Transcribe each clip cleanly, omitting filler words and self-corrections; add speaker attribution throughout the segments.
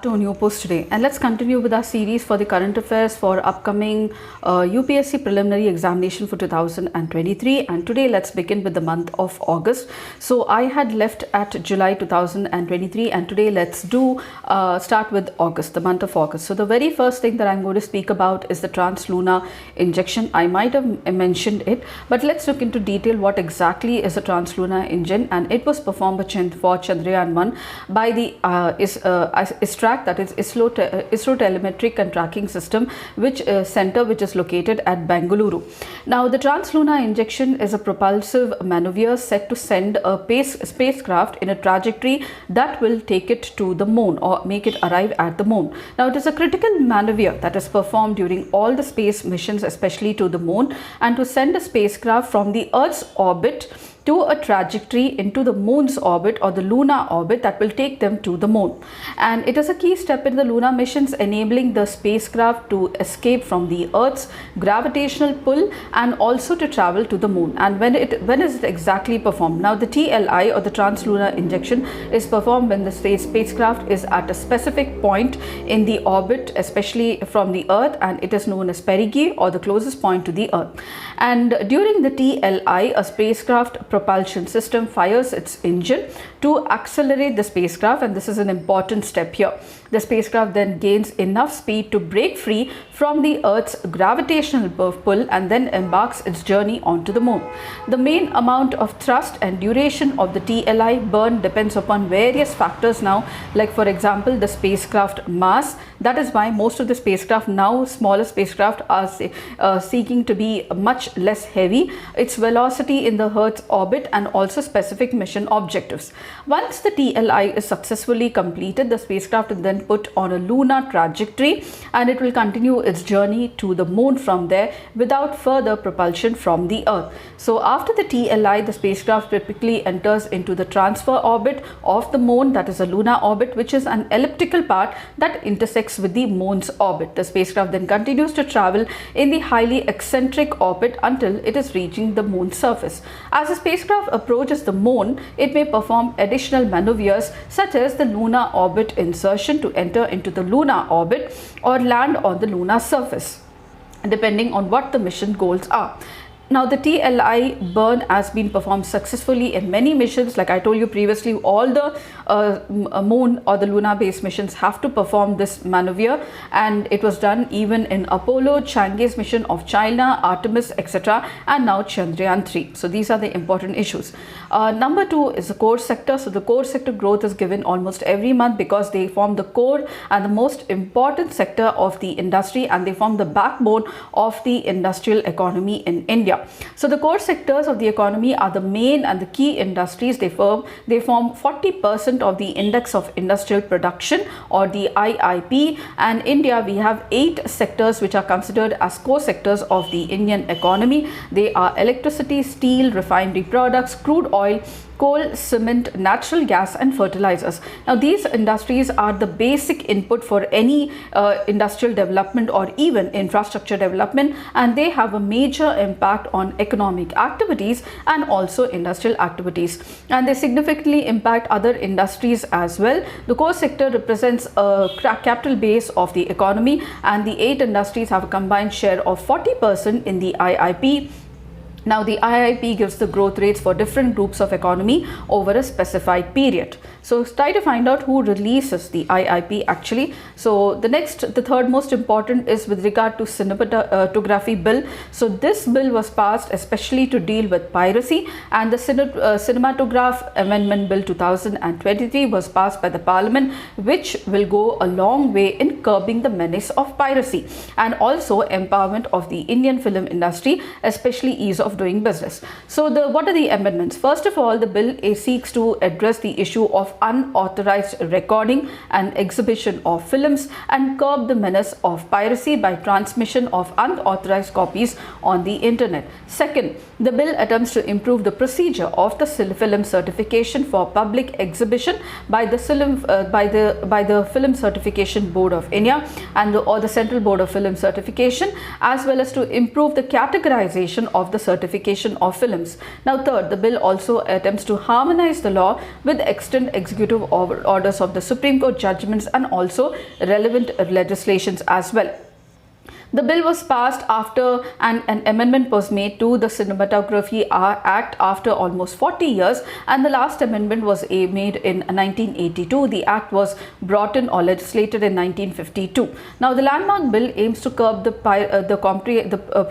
Speaker 1: To a new post today, and let's continue with our series for the current affairs for upcoming UPSC preliminary examination for 2023. And today let's begin with the month of August. So I had left at July 2023, and today let's do start with August, the month of August. So the very first thing that I'm going to speak about is the translunar injection. I might have mentioned it, but let's look into detail what exactly is a translunar engine. And it was performed for Chandrayaan-1 by the that is ISRO telemetric and tracking system, which center which is located at Bengaluru. Now the translunar injection is a propulsive maneuver set to send a spacecraft in a trajectory that will take it to the moon or make it arrive at the moon. Now it is a critical maneuver that is performed during all the space missions, especially to the moon, and to send a spacecraft from the Earth's orbit to a trajectory into the moon's orbit or the lunar orbit that will take them to the moon. And it is a key step in the lunar missions, enabling the spacecraft to escape from the Earth's gravitational pull and also to travel to the moon. And when is it exactly performed? Now the TLI or the translunar injection is performed when the spacecraft is at a specific point in the orbit, especially from the Earth, and it is known as perigee or the closest point to the Earth. And during the TLI, a spacecraft propulsion system fires its engine to accelerate the spacecraft, and this is an important step here. The spacecraft then gains enough speed to break free from the Earth's gravitational pull and then embarks its journey onto the moon. The main amount of thrust and duration of the TLI burn depends upon various factors now, like for example the spacecraft mass. That is why most of the spacecraft now, smaller spacecraft, are seeking to be much less heavy, its velocity in the Earth's orbit, and also specific mission objectives. Once the TLI is successfully completed, the spacecraft is then put on a lunar trajectory, and it will continue its journey to the moon from there without further propulsion from the Earth. So after the TLI, the spacecraft typically enters into the transfer orbit of the moon, that is a lunar orbit, which is an elliptical part that intersects with the moon's orbit. The spacecraft then continues to travel in the highly eccentric orbit until it is reaching the moon's surface. As the spacecraft approaches the moon, it may perform additional maneuvers such as the lunar orbit insertion to enter into the lunar orbit or land on the lunar surface, depending on what the mission goals are. Now the TLI burn has been performed successfully in many missions. Like I told you previously, all the moon or the lunar based missions have to perform this maneuver, and it was done even in Apollo, Chang'e's mission of China, Artemis, etc., and now Chandrayaan-3. So these are the important issues. Number 2 is the core sector. So the core sector growth is given almost every month because they form the core and the most important sector of the industry, and they form the backbone of the industrial economy in India. So the core sectors of the economy are the main and the key industries. They form 40% of the index of industrial production or the IIP. And India, we have 8 sectors which are considered as core sectors of the Indian economy. They are electricity, steel, refinery products, crude oil, coal, cement, natural gas, and fertilizers. Now these industries are the basic input for any industrial development or even infrastructure development, and they have a major impact on economic activities and also industrial activities, and they significantly impact other industries as well. The core sector represents a capital base of the economy, and the 8 industries have a combined share of 40% in the IIP. Now the IIP gives the growth rates for different groups of economy over a specified period. So try to find out who releases the IIP actually. So the third most important is with regard to cinematography bill. So this bill was passed especially to deal with piracy, and the Cinematograph Amendment Bill 2023 was passed by the Parliament, which will go a long way in curbing the menace of piracy and also empowerment of the Indian film industry, especially ease of doing business. So what are the amendments? First of all, the bill seeks to address the issue of unauthorized recording and exhibition of films and curb the menace of piracy by transmission of unauthorized copies on the internet. Second, the bill attempts to improve the procedure of the film certification for public exhibition by the Film Certification Board of India and the Central Board of Film Certification, as well as to improve the categorization of the certification of films. Now third, the bill also attempts to harmonize the law with extend executive orders of the Supreme Court judgments and also relevant legislations as well. The bill was passed after an amendment was made to the Cinematography Act after almost 40 years, and the last amendment was made in 1982. The act was brought in or legislated in 1952. Now, the landmark bill aims to curb the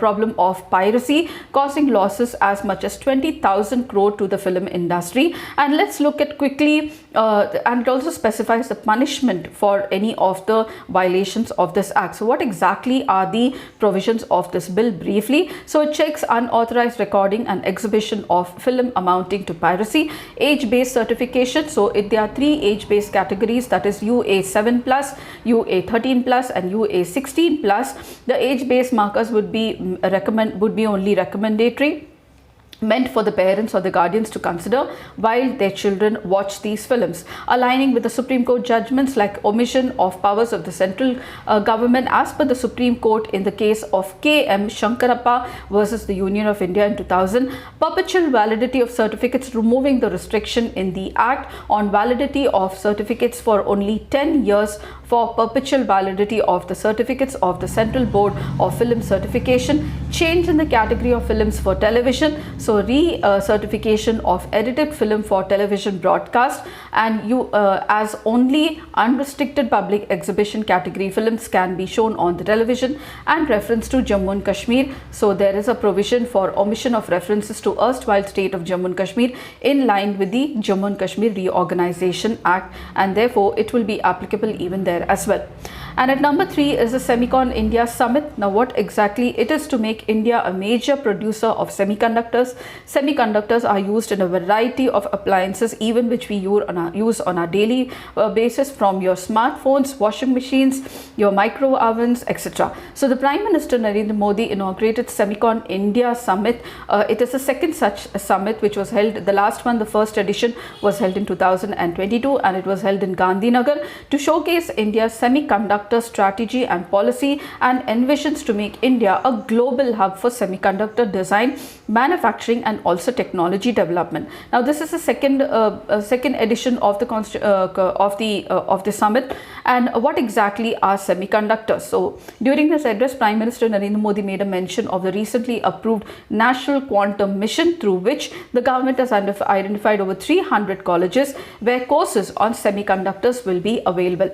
Speaker 1: problem of piracy, causing losses as much as 20,000 crore to the film industry. And let's look at quickly, and it also specifies the punishment for any of the violations of this act. So, what exactly are the provisions of this bill briefly? So it checks unauthorized recording and exhibition of film amounting to piracy, age-based certification. So there are 3 age-based categories, that is UA 7+, UA 13+, and UA 16+. The age-based markers would be only recommendatory, meant for the parents or the guardians to consider while their children watch these films, aligning with the Supreme Court judgments like omission of powers of the central government as per the Supreme Court in the case of K.M. Shankarappa versus the Union of India in 2000, perpetual validity of certificates, removing the restriction in the Act on validity of certificates for only 10 years for perpetual validity of the certificates of the Central Board of Film Certification, change in the category of films for television, so re-certification of edited film for television broadcast, and as only unrestricted public exhibition category films can be shown on the television, and reference to Jammu and Kashmir. So there is a provision for omission of references to erstwhile state of Jammu and Kashmir in line with the Jammu and Kashmir Reorganization Act, and therefore it will be applicable even there as well. And at number 3 is the Semicon India Summit. Now, what exactly it is to make India a major producer of semiconductors. Semiconductors are used in a variety of appliances, even which we use on our daily basis, from your smartphones, washing machines, your micro ovens, etc. So the Prime Minister Narendra Modi inaugurated Semicon India Summit. It is the second such summit which was held. The last one, the first edition, was held in 2022, and it was held in Gandhinagar to showcase India's semiconductor strategy and policy, and envisions to make India a global hub for semiconductor design, manufacturing, and also technology development. Now, this is the second edition of the summit. And what exactly are semiconductors? So, during this address, Prime Minister Narendra Modi made a mention of the recently approved National Quantum Mission, through which the government has identified over 300 colleges where courses on semiconductors will be available.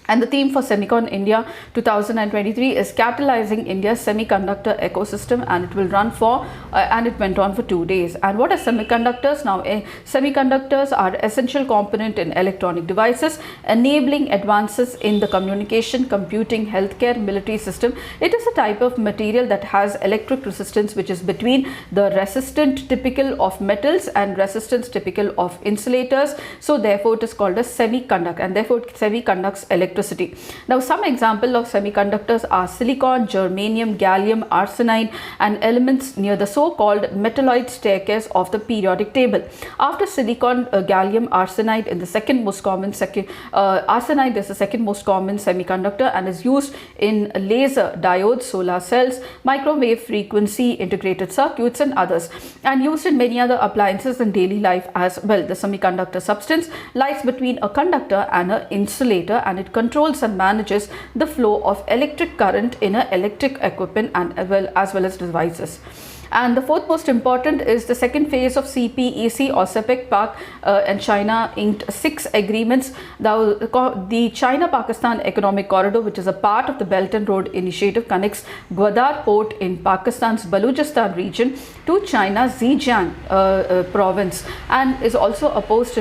Speaker 1: And the theme for Semicon India 2023 is catalyzing India's semiconductor ecosystem, and it will run for and it went on for 2 days. And what are semiconductors? Now, semiconductors are essential component in electronic devices, enabling advances in the communication, computing, healthcare, military system. It is a type of material that has electric resistance, which is between the resistant typical of metals and resistance typical of insulators. So therefore it is called a semiconductor, and therefore it semiconducts electricity. Now, some example of semiconductors are silicon, germanium, gallium, arsenide, and elements near the so-called metalloid staircase of the periodic table. After silicon, gallium, arsenide is the second most common semiconductor, and is used in laser diodes, solar cells, microwave frequency integrated circuits, and others, and used in many other appliances in daily life as well. The semiconductor substance lies between a conductor and an insulator, and it controls and manages the flow of electric current in an electric equipment and as well as devices. And the fourth most important is the second phase of CPEC or CPEC Pak and China inked 6 agreements. The China-Pakistan Economic Corridor, which is a part of the Belt and Road Initiative, connects Gwadar port in Pakistan's Balochistan region to China's Zhejiang province, and is also opposed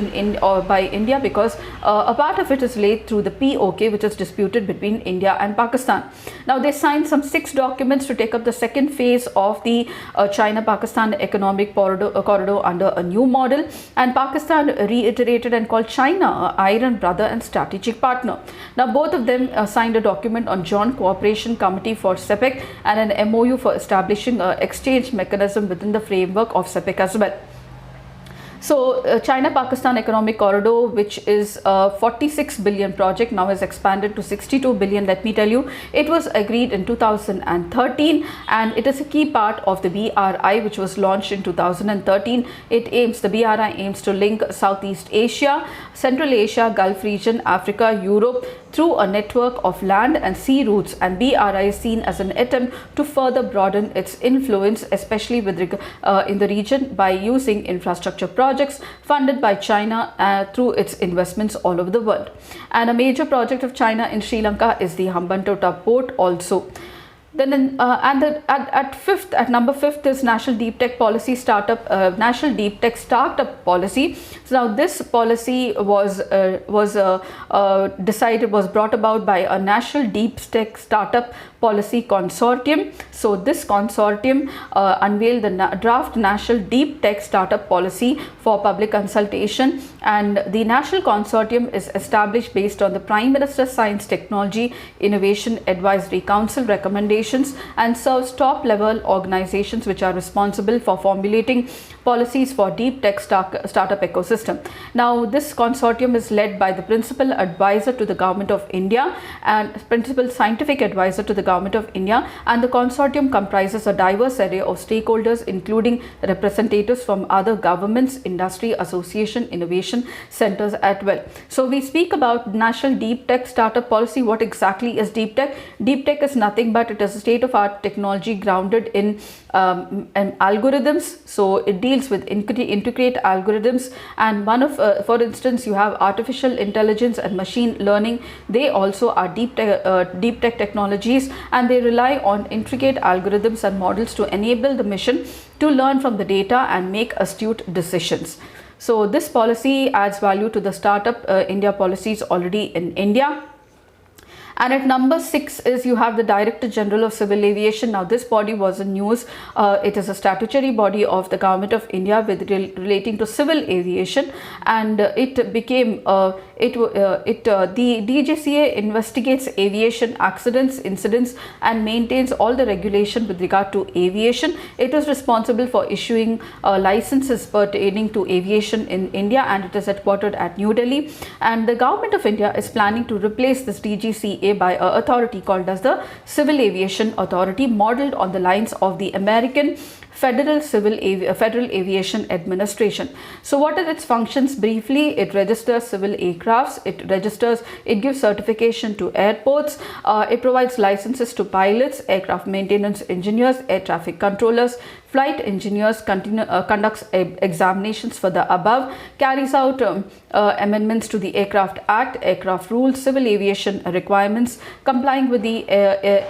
Speaker 1: by India because a part of it is laid through the POK, which is disputed between India and Pakistan. Now, they signed some 6 documents to take up the second phase of the China-Pakistan Economic Corridor under a new model, and Pakistan reiterated and called China an iron brother and strategic partner. Now, both of them signed a document on Joint Cooperation Committee for CPEC and an MOU for establishing an exchange mechanism within the framework of CPEC as well. So China-Pakistan Economic Corridor, which is a 46 billion project, now is expanded to 62 billion. Let me tell you, it was agreed in 2013 and it is a key part of the BRI, which was launched in 2013. The BRI aims to link Southeast Asia, Central Asia, Gulf region, Africa, Europe through a network of land and sea routes, and BRI is seen as an attempt to further broaden its influence, especially in the region, by using infrastructure projects funded by China through its investments all over the world. And a major project of China in Sri Lanka is the Hambantota port also. Then at number 5 is National Deep Tech Policy National Deep Tech Startup Policy. So now this policy was brought about by a National Deep Tech Startup Policy Consortium. So this consortium unveiled the draft National Deep Tech Startup Policy for public consultation, and the National Consortium is established based on the Prime Minister's Science Technology Innovation Advisory Council recommendations and serves top-level organizations which are responsible for formulating policies for deep tech startup ecosystem. Now, this consortium is led by the Principal Advisor to the Government of India and Principal Scientific Advisor to the Government of India, and the consortium comprises a diverse array of stakeholders, including representatives from other governments, industry, association, innovation centers as well. So we speak about National Deep Tech Startup Policy. What exactly is deep tech? Deep tech is nothing but it is a state-of-art technology grounded in algorithms. So it deals with intricate algorithms, and for instance, you have artificial intelligence and machine learning. They also are deep tech technologies, and they rely on intricate algorithms and models to enable the mission to learn from the data and make astute decisions. So this policy adds value to the Startup India policies already in India. And at number 6 is you have the Director General of Civil Aviation. Now this body was in news. It is a statutory body of the Government of India relating to civil aviation, and it became the DGCA investigates aviation accidents, incidents, and maintains all the regulation with regard to aviation. It is responsible for issuing licenses pertaining to aviation in India, and it is headquartered at New Delhi. And the Government of India is planning to replace this DGCA by an authority called as the Civil Aviation Authority, modeled on the lines of the American Federal Aviation Administration. So what are its functions? Briefly, it registers civil aircrafts, it gives certification to airports, it provides licenses to pilots, aircraft maintenance engineers, air traffic controllers, flight engineers, conducts examinations for the above, carries out amendments to the Aircraft Act, aircraft rules, civil aviation requirements, complying with the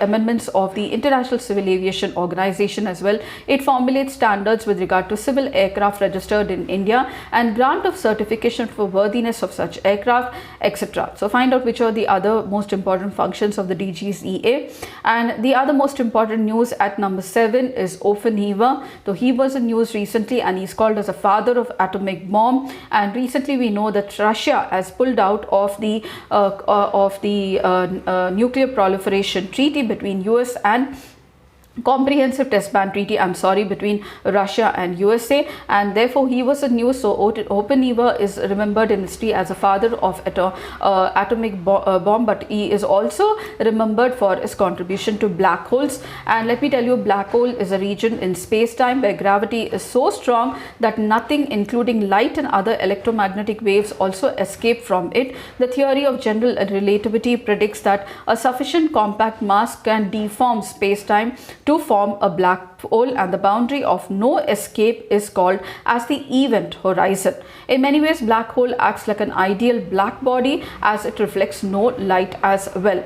Speaker 1: amendments of the International Civil Aviation Organization as well. It formulates standards with regard to civil aircraft registered in India and grant of certification for worthiness of such aircraft, etc. So find out which are the other most important functions of the DGCA. And the other most important news at number 7 is Oppenheimer. So he was in news recently, and he's called as a father of atomic bomb. And recently we know that Russia has pulled out of the nuclear proliferation treaty between US and Comprehensive Test Ban Treaty, between Russia and USA, and therefore he was in news. So Oppenheimer is remembered in history as a father of atomic bomb, but he is also remembered for his contribution to black holes. And let me tell you, black hole is a region in space-time where gravity is so strong that nothing, including light and other electromagnetic waves, also escape from it. The theory of general relativity predicts that a sufficient compact mass can deform space-time to form a black hole, and the boundary of no escape is called as the event horizon. In many ways, black hole acts like an ideal black body as it reflects no light as well.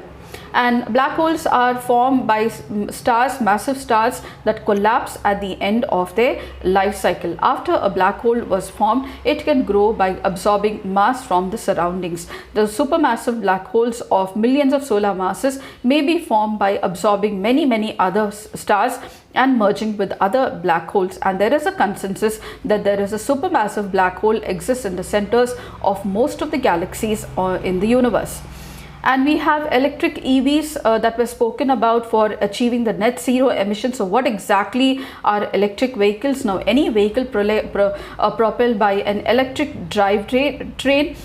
Speaker 1: And black holes are formed by stars, massive stars that collapse at the end of their life cycle. After a black hole was formed, it can grow by absorbing mass from the surroundings. The supermassive black holes of millions of solar masses may be formed by absorbing many other stars and merging with other black holes, and there is a consensus that there is a supermassive black hole exists in the centers of most of the galaxies in the universe. And we have electric EVs that were spoken about for achieving the net zero emissions. So what exactly are electric vehicles? Now, any vehicle propelled by an electric drivetrain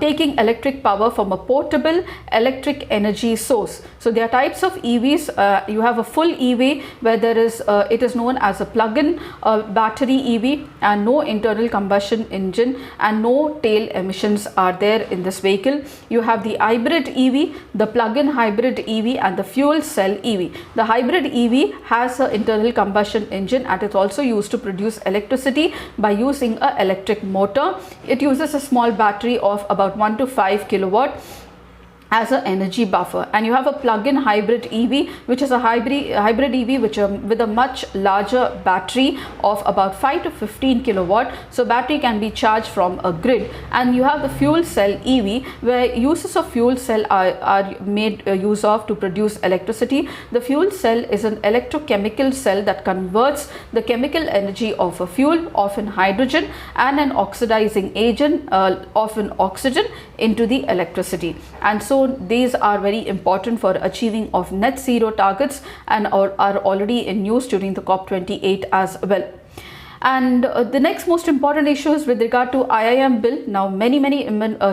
Speaker 1: taking electric power from a portable electric energy source. So there are types of EVs. You have a full EV where there is it is known as a plug-in battery EV, and no internal combustion engine and no tail emissions are there in this vehicle. You have the hybrid EV, the plug-in hybrid EV, and the fuel cell EV. The hybrid EV has an internal combustion engine and it's also used to produce electricity by using an electric motor. It uses a small battery of about 1 to 5 kilowatt as an energy buffer. And you have a plug-in hybrid EV, which is a hybrid EV which with a much larger battery of about 5 to 15 kilowatt. So battery can be charged from a grid. And you have the fuel cell EV, where uses of fuel cell are made use of to produce electricity. The fuel cell is an electrochemical cell that converts the chemical energy of a fuel, often hydrogen, and an oxidizing agent, often oxygen, into the electricity. And so these are very important for achieving of net zero targets and are already in use during the COP28 as well. And the next most important issue is with regard to IIM bill. Now many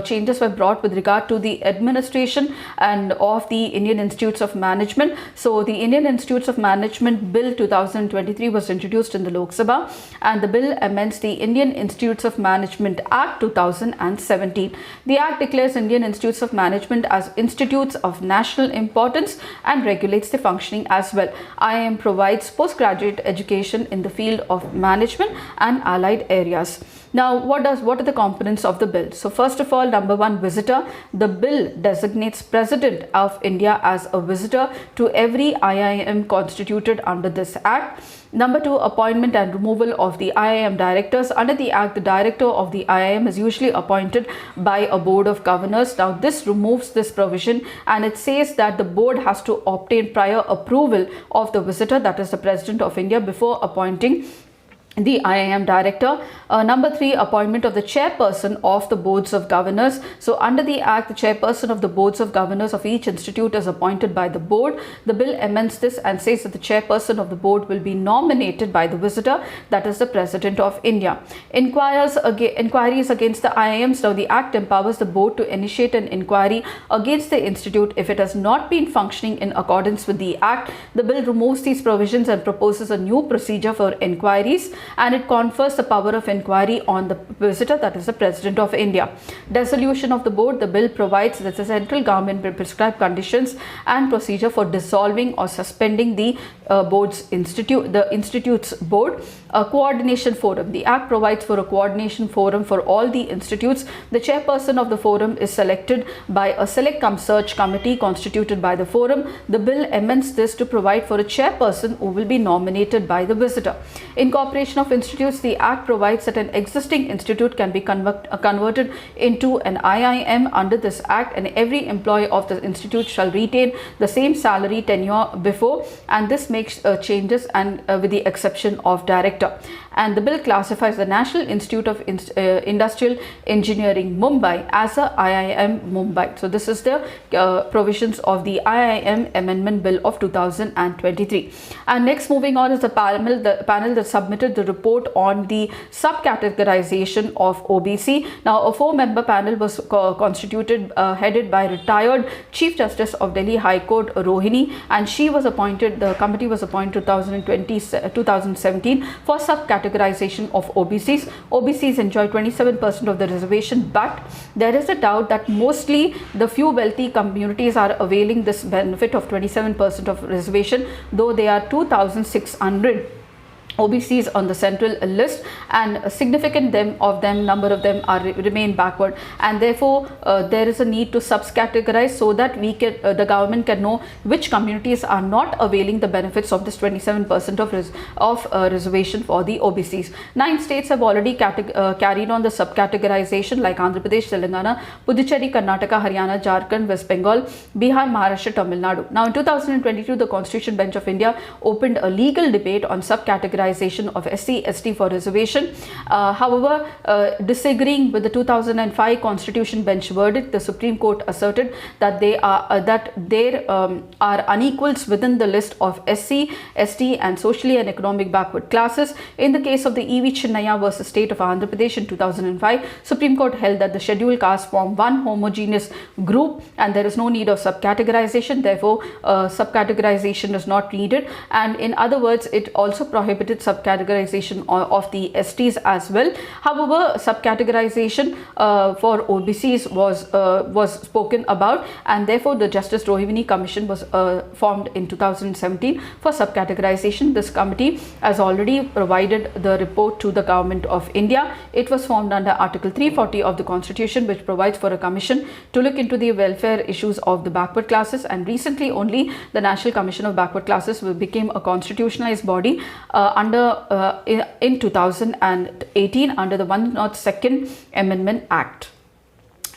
Speaker 1: changes were brought with regard to the administration and of the Indian Institutes of Management. So the Indian Institutes of Management Bill 2023 was introduced in the Lok Sabha, and the bill amends the Indian Institutes of Management Act 2017. The act declares Indian Institutes of Management as institutes of national importance and regulates the functioning as well. IIM provides postgraduate education in the field of management and allied areas. Now, what are the components of the bill? So first of all, number one, visitor. The bill designates President of India as a visitor to every IIM constituted under this act. Number two, appointment and removal of the IIM directors. Under the act, the director of the IIM is usually appointed by a board of governors. Now this removes this provision, and it says that the board has to obtain prior approval of the visitor, that is the President of India, before appointing the IIM director. Number three, appointment of the chairperson of the boards of governors. So under the act, the chairperson of the boards of governors of each institute is appointed by the board. The bill amends this and says that the chairperson of the board will be nominated by the visitor, that is the President of India. Inquiries against the IIMs. Now the act empowers the board to initiate an inquiry against the institute if it has not been functioning in accordance with the act. The bill removes these provisions and proposes a new procedure for inquiries, and it confers the power of inquiry on the visitor, that is the President of India. Dissolution of the board. The bill provides that the central government will prescribe conditions and procedure for dissolving or suspending the institute's board. A coordination forum. The act provides for a coordination forum for all the institutes. The chairperson of the forum is selected by a select cum search committee constituted by the forum. The bill amends this to provide for a chairperson who will be nominated by the visitor. Incorporation of institutes. The act provides that an existing institute can be converted into an IIM under this act, and every employee of the institute shall retain the same salary tenure before, and this makes changes and with the exception of director. And the bill classifies the National Institute of Industrial Engineering Mumbai as a IIM Mumbai. So this is the provisions of the IIM Amendment Bill of 2023. And next, moving on, is the panel that submitted the report on the subcategorization of OBC. Now a 4-member panel was constituted headed by retired Chief Justice of Delhi High Court Rohini, and she was appointed, the committee was appointed 2017 for subcategorization of OBCs. OBCs enjoy 27% of the reservation, but there is a doubt that mostly the few wealthy communities are availing this benefit of 27% of reservation, though there are 2,600 OBCs on the central list, and a significant number of them remain backward, and therefore there is a need to subcategorize so that we can the government can know which communities are not availing the benefits of this 27% of reservation for the OBCs. 9 states have already carried on the subcategorization, like Andhra Pradesh, Telangana, Puducherry, Karnataka, Haryana, Jharkhand, West Bengal, Bihar, Maharashtra, Tamil Nadu. Now in 2022, the Constitution Bench of India opened a legal debate on subcategorization categorization of SC, ST for reservation. However, disagreeing with the 2005 Constitution Bench verdict, the Supreme Court asserted that there are unequals within the list of SC, ST and socially and economic backward classes. In the case of the E.V. Chinnaya versus State of Andhra Pradesh in 2005, Supreme Court held that the scheduled castes form one homogeneous group and there is no need of subcategorization. Therefore, subcategorization is not needed, and in other words, it also prohibited subcategorization of the STs as well. However, subcategorization for OBCs was spoken about, and therefore the Justice Rohini Commission was formed in 2017 for subcategorization. This committee has already provided the report to the Government of India. It was formed under Article 340 of the Constitution, which provides for a commission to look into the welfare issues of the backward classes, and recently only the National Commission of Backward Classes became a constitutionalized body in 2018 under the 102nd Amendment Act.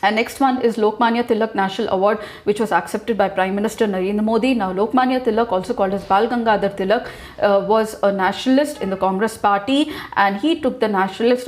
Speaker 1: And next one is Lokmanya Tilak National Award, which was accepted by Prime Minister Narendra Modi. Now, Lokmanya Tilak, also called as Bal Gangadhar Tilak, was a nationalist in the Congress party, and he took the nationalist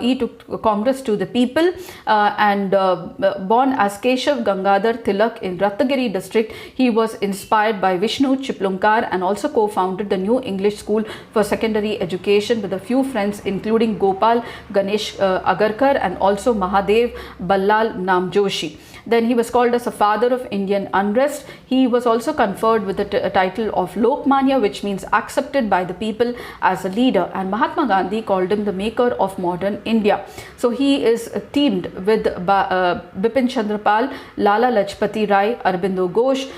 Speaker 1: he took Congress to the people. Born as Keshav Gangadhar Tilak in Ratnagiri district, he was inspired by Vishnu Chiplunkar and also co-founded the New English School for Secondary Education with a few friends, including Gopal Ganesh Agarkar and also Mahadev Ballal Nam Joshi. Then he was called as a father of Indian unrest. He was also conferred with the title of Lokmanya, which means accepted by the people as a leader, and Mahatma Gandhi called him the maker of modern India. So he is teamed with Bipin Chandra Pal, Lala Lajpati Rai, Aurobindo Ghosh,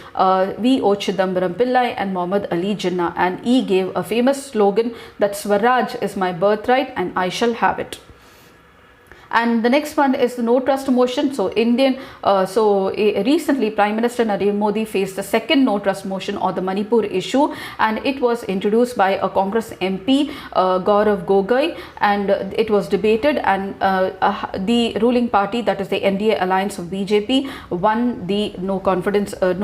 Speaker 1: V.O. Chidambaram Pillai and Muhammad Ali Jinnah, and he gave a famous slogan that Swaraj is my birthright and I shall have it. And the next one is the no trust motion. So recently Prime Minister Narendra Modi faced the second no trust motion on the Manipur issue, and it was introduced by a Congress MP, Gaurav Gogoi, and it was debated, and the ruling party, that is the NDA alliance of BJP, won the no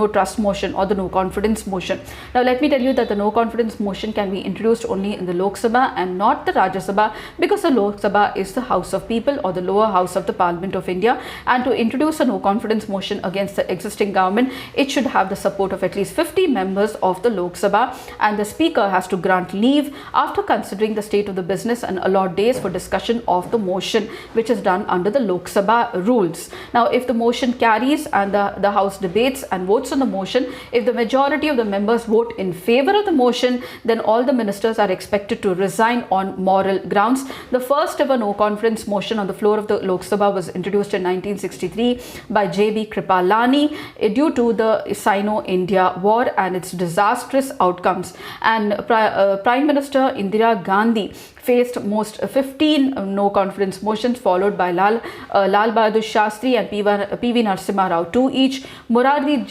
Speaker 1: trust motion or the no confidence motion. Now let me tell you that the no confidence motion can be introduced only in the Lok Sabha and not the Rajya Sabha, because the Lok Sabha is the house of people or the lower house of the Parliament of India, and to introduce a no confidence motion against the existing government, it should have the support of at least 50 members of the Lok Sabha, and the Speaker has to grant leave after considering the state of the business and allot days for discussion of the motion, which is done under the Lok Sabha rules. Now, if the motion carries and the House debates and votes on the motion, if the majority of the members vote in favor of the motion, then all the ministers are expected to resign on moral grounds. The first ever no confidence motion on the floor of the Lok Sabha was introduced in 1963 by J.B. Kripalani due to the Sino-India War and its disastrous outcomes. And Prime Minister Indira Gandhi faced most 15 no confidence motions, followed by Lal Bahadur Shastri and P.V. Narasimha Rao, 2 each, Morarji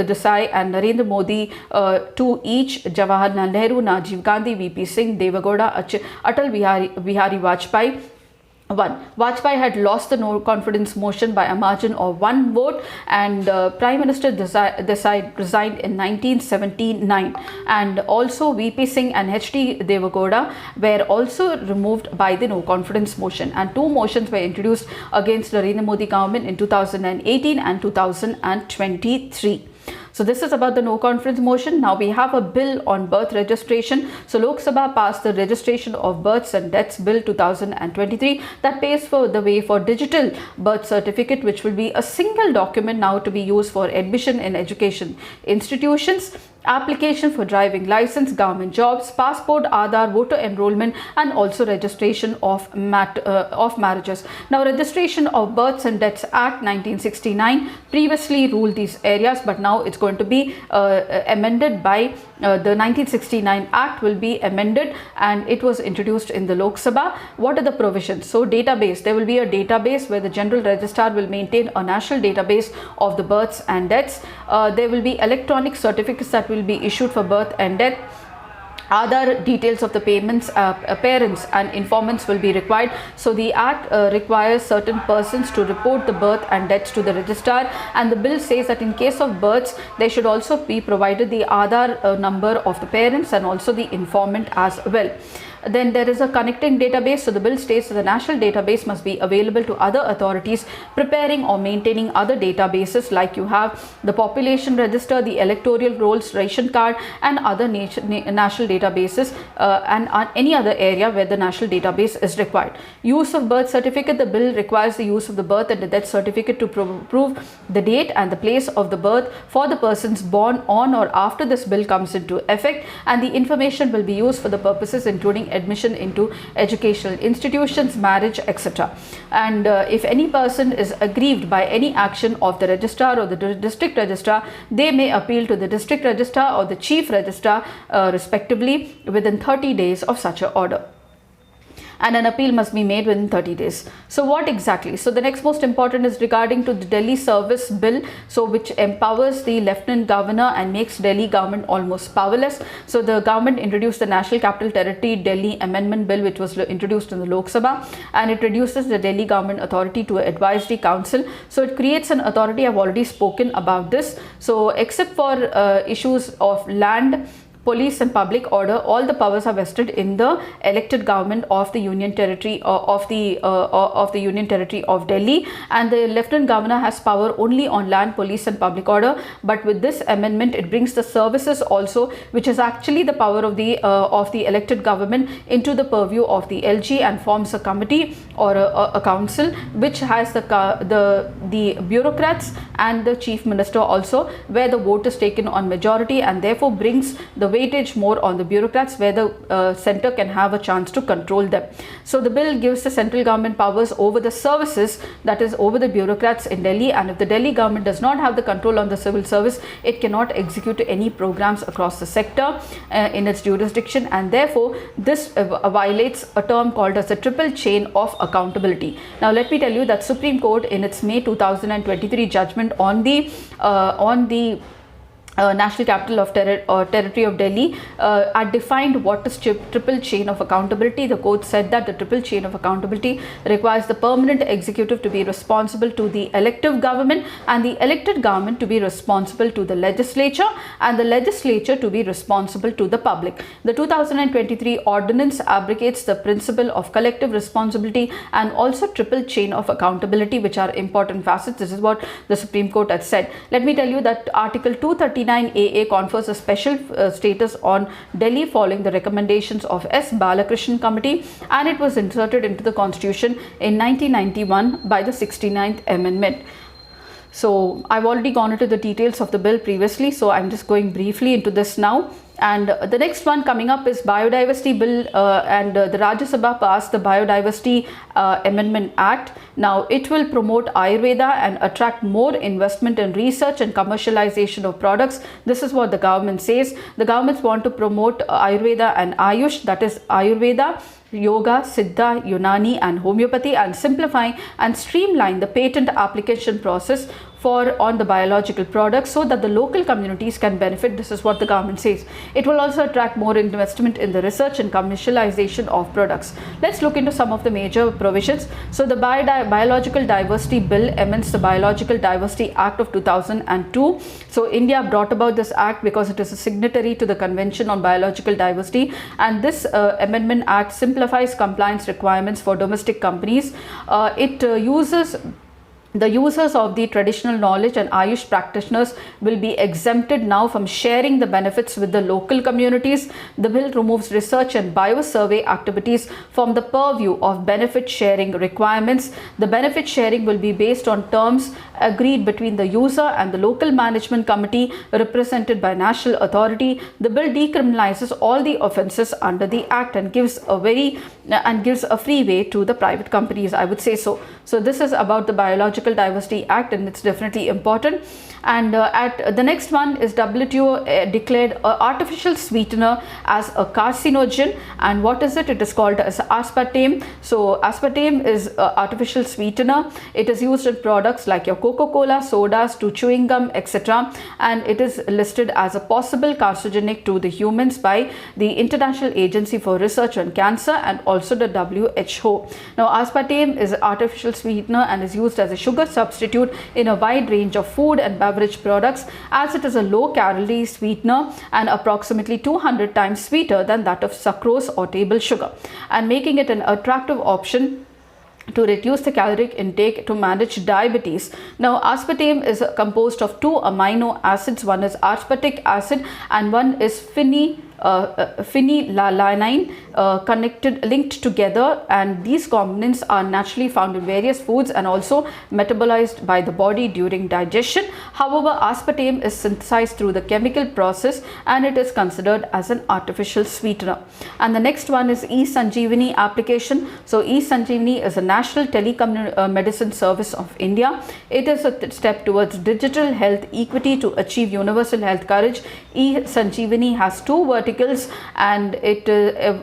Speaker 1: Desai and Narendra Modi, 2 each, Jawaharlal Nehru, Rajiv Gandhi, V.P. Singh, Devagowda, Atal Bihari Vajpayee. Vajpayee had lost the no confidence motion by a margin of 1 vote, and Prime Minister Desai resigned in 1979, and also VP Singh and HD Devagowda were also removed by the no confidence motion, and 2 motions were introduced against the Narendra Modi government in 2018 and 2023. So this is about the no confidence motion. Now we have a bill on birth registration. So Lok Sabha passed the Registration of Births and Deaths Bill 2023 that paves for the way for digital birth certificate, which will be a single document now to be used for admission in education institutions, application for driving license, government jobs, passport, Aadhaar, voter enrollment, and also registration of marriages. Now, Registration of Births and Deaths Act 1969 previously ruled these areas, but now it's going to be amended by the 1969 Act will be amended, and it was introduced in the Lok Sabha. What are the provisions? So, database. There will be a database where the General Registrar will maintain a national database of the births and deaths. There will be electronic certificates that will be issued for birth and death. Aadhaar details of the parents and informants will be required. So the act requires certain persons to report the birth and deaths to the registrar, and the bill says that in case of births they should also be provided the Aadhaar number of the parents and also the informant as well. Then there is a connecting database. So the bill states that the national database must be available to other authorities preparing or maintaining other databases, like you have the population register, the electoral rolls, ration card, and other national databases, and any other area where the national database is required. Use of birth certificate. The bill requires the use of the birth and the death certificate to prove the date and the place of the birth for the persons born on or after this bill comes into effect, and the information will be used for the purposes including admission into educational institutions, marriage, etc. And if any person is aggrieved by any action of the registrar or the district registrar, they may appeal to the district registrar or the chief registrar respectively within 30 days of such an order. And an appeal must be made within 30 days. So what exactly? So the next most important is regarding to the Delhi Service Bill, so which empowers the Lieutenant Governor and makes Delhi government almost powerless. So the government introduced the National Capital Territory Delhi Amendment Bill, which was introduced in the Lok Sabha, and it reduces the Delhi government authority to an advisory council. So it creates an authority. I've already spoken about this. So except for issues of land, police and public order, all the powers are vested in the elected government of the Union Territory of the Union Territory of Delhi, and the Lieutenant Governor has power only on land, police and public order. But with this amendment, it brings the services also, which is actually the power of the elected government, into the purview of the LG, and forms a committee or a council which has the bureaucrats and the chief minister also, where the vote is taken on majority, and therefore brings the weightage more on the bureaucrats, where the center can have a chance to control them. So the bill gives the central government powers over the services, that is over the bureaucrats in Delhi, and if the Delhi government does not have the control on the civil service, it cannot execute any programs across the sector in its jurisdiction, and therefore this violates a term called as the triple chain of accountability. Now let me tell you that Supreme Court in its May 2023 judgment on the National Capital of Territory of Delhi are defined what is triple chain of accountability. The court said that the triple chain of accountability requires the permanent executive to be responsible to the elective government, and the elected government to be responsible to the legislature, and the legislature to be responsible to the public. The 2023 ordinance abrogates the principle of collective responsibility and also triple chain of accountability, which are important facets. This is what the Supreme Court has said. Let me tell you that Article 239 AA confers a special status on Delhi following the recommendations of S. Balakrishnan Committee, and it was inserted into the Constitution in 1991 by the 69th Amendment. So I've already gone into the details of the bill previously, so I'm just going briefly into this now. And the next one coming up is Biodiversity Bill, and the Rajya Sabha passed the Biodiversity Amendment Act. Now it will promote Ayurveda and attract more investment in research and commercialization of products. This is what the government says. The governments want to promote Ayurveda and Ayush, that is Ayurveda, Yoga, Siddha, Unani and Homeopathy, and simplifying and streamline the patent application process on the biological products so that the local communities can benefit. This is what the government says. It will also attract more investment in the research and commercialization of products. Let's look into some of the major provisions. So the Biological Diversity Bill amends the Biological Diversity Act of 2002. So India brought about this act because it is a signatory to the Convention on Biological Diversity, and this Amendment Act simplifies compliance requirements for domestic companies. The users of the traditional knowledge and Ayush practitioners will be exempted now from sharing the benefits with the local communities. The bill removes research and biosurvey activities from the purview of benefit sharing requirements. The benefit sharing will be based on terms agreed between the user and the local management committee represented by national authority. The bill decriminalizes all the offences under the act and gives a free way to the private companies, I would say so. So this is about the Biological Diversity Act, and it's definitely important. And at the next one is WTO declared artificial sweetener as a carcinogen. And what is it? It is called as aspartame. So aspartame is artificial sweetener. It is used in products like your Coca-Cola, sodas, to chewing gum, etc. And it is listed as a possible carcinogenic to the humans by the International Agency for Research on Cancer and also the WHO. Now aspartame is artificial sweetener and is used as a sugar substitute in a wide range of food and beverage products, as it is a low calorie sweetener and approximately 200 times sweeter than that of sucrose or table sugar, and making it an attractive option to reduce the caloric intake to manage diabetes. Now aspartame is composed of 2 amino acids. One is aspartic acid and one is phenylalanine, linked together, and these components are naturally found in various foods and also metabolized by the body during digestion. However, aspartame is synthesized through the chemical process and it is considered as an artificial sweetener. And the next one is e-Sanjeevani application. So e-Sanjeevani is a national telemedicine service of India. It is a step towards digital health equity to achieve universal health coverage. e-Sanjeevani has 2 verticals, and it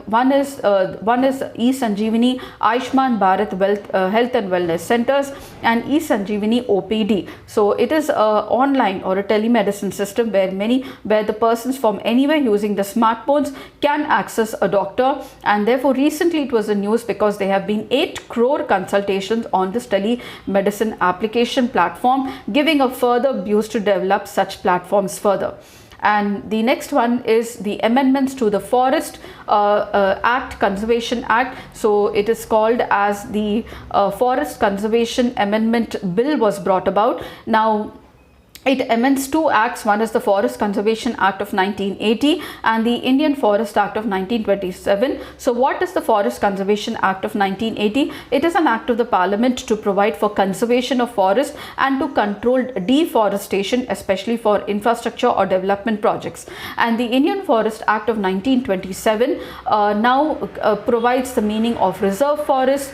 Speaker 1: one is e-Sanjeevani Ayushman Bharat Health and Wellness Centers and e-Sanjeevani OPD. So it is online or a telemedicine system where the persons from anywhere using the smartphones can access a doctor, and therefore recently it was a news because there have been 8 crore consultations on this telemedicine application platform, giving a further boost to develop such platforms further. And the next one is the amendments to the Forest Conservation Act. So it is called as the Forest Conservation Amendment Bill was brought about. Now it amends 2 acts. One is the Forest Conservation Act of 1980 and the Indian Forest Act of 1927. So what is the Forest Conservation Act of 1980? It is an act of the Parliament to provide for conservation of forest and to control deforestation, especially for infrastructure or development projects. And the Indian Forest Act of 1927 now provides the meaning of reserve forest,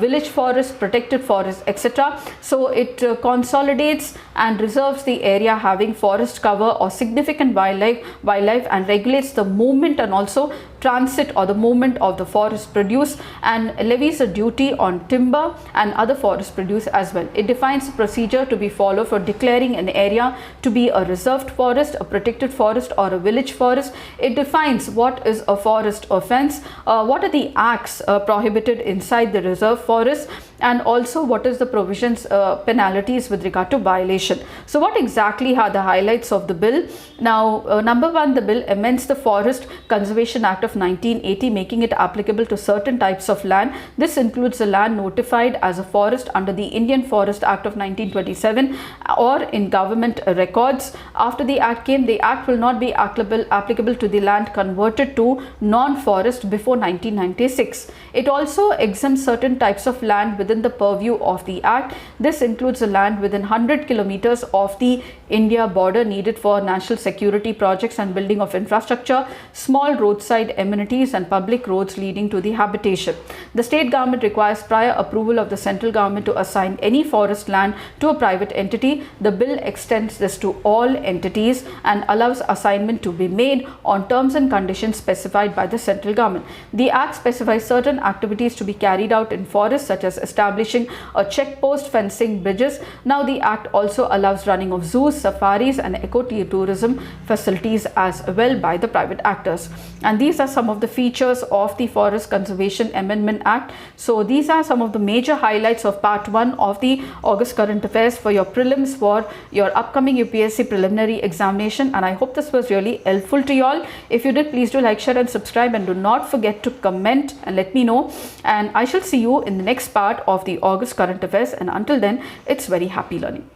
Speaker 1: village forest, protected forest, etc. So it consolidates and reserves the area having forest cover or significant wildlife and regulates the movement and also transit or the movement of the forest produce, and levies a duty on timber and other forest produce as well. It defines a procedure to be followed for declaring an area to be a reserved forest, a protected forest or a village forest. It defines what is a forest offence, what are the acts prohibited inside the reserve forest, and also what is the provisions, penalties with regard to violation. So what exactly are the highlights of the bill? Now number 1, the bill amends the Forest Conservation Act of 1980, making it applicable to certain types of land. This includes the land notified as a forest under the Indian Forest Act of 1927 or in government records. After the act came, the act will not be applicable to the land converted to non-forest before 1996. It also exempts certain types of land within the purview of the act. This includes the land within 100 kilometers of the India border needed for national security projects and building of infrastructure, small roadside amenities and public roads leading to the habitation. The state government requires prior approval of the central government to assign any forest land to a private entity. The bill extends this to all entities and allows assignment to be made on terms and conditions specified by the central government. The act specifies certain activities to be carried out in forests, such as establishing a check post, fencing, bridges. Now the act also allows running of zoos, safaris and ecotourism facilities as well by the private actors. And these are some of the features of the Forest Conservation Amendment Act. So these are some of the major highlights of part 1 of the August current affairs for your prelims for your upcoming UPSC preliminary examination, and I hope this was really helpful to you all. If you did, please do like, share and subscribe, and do not forget to comment and let me know, and I shall see you in the next part of the August current affairs, and until then, it's very happy learning.